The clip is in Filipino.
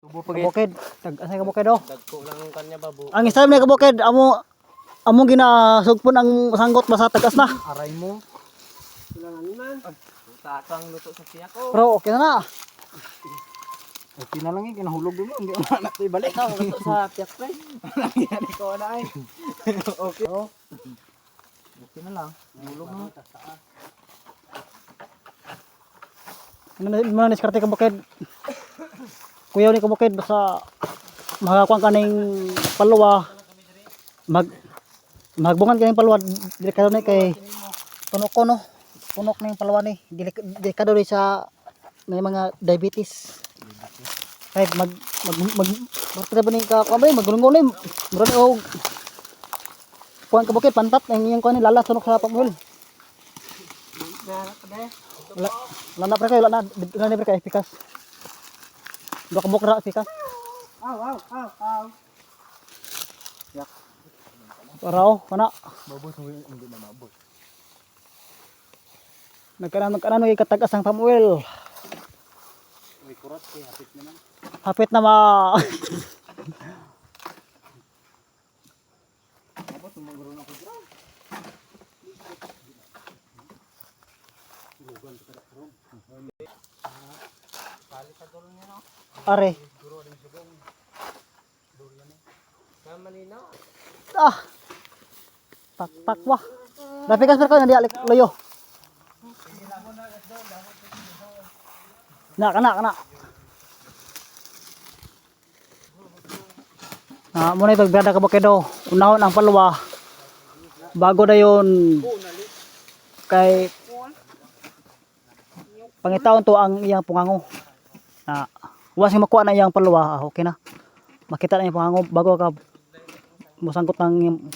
Kabukid. Asay kabukid oh. Dagko lang ang kanya babu. Ang isa ni kabukid amo ginasugpon ang sanggot basa tagas na. Aray mo. Kailangan man. Puta ang luto sa siya ko. Pero okay na na. Okay na lang yung kinahulog mo. Hindi ko na natin ibalik. Luto sa tiyak pre. Yan ko na ay. Okay. Oh. Okay na lang. Hulog mo. Ano diskarte kabukid? Kuyaw ni kabukid basta makakuan kaning palwa. Magbungan kaning palwa delikado ni kay tunok ko no. Tunok ning palwa ni delikado ni sa may mga diabetes. Kahit magpapita ba ni ka kamay maglungol ni murag og kuan kabukid pantat ang iyang kuan ni lala tunok sa pamul. Lana pre kay lana pre kay pikas. Do kabuk ra pikas. Aw. Yak. Paraw kana. Babos mo hindi na mabot. Nagkanan ay katagas ang pamuel. May kurat kay hapit naman. Hapit na Babos mo magro na ko dra. Lugan ka ra ron. Pali sa dulo niya no. are. Duro din subong. Durian ni. Kamalinaw. Tak wah. Dapikas per ko nadi alik loyo. Kana. Muna ipagbrada ka bukido. Unahon ang palwa. Bago dayon kay pangitaon to ang iyang pungango. Huwag siya makuha na iyang palwa. Okay na. Makita na iyang pungango bago ka musangkot ng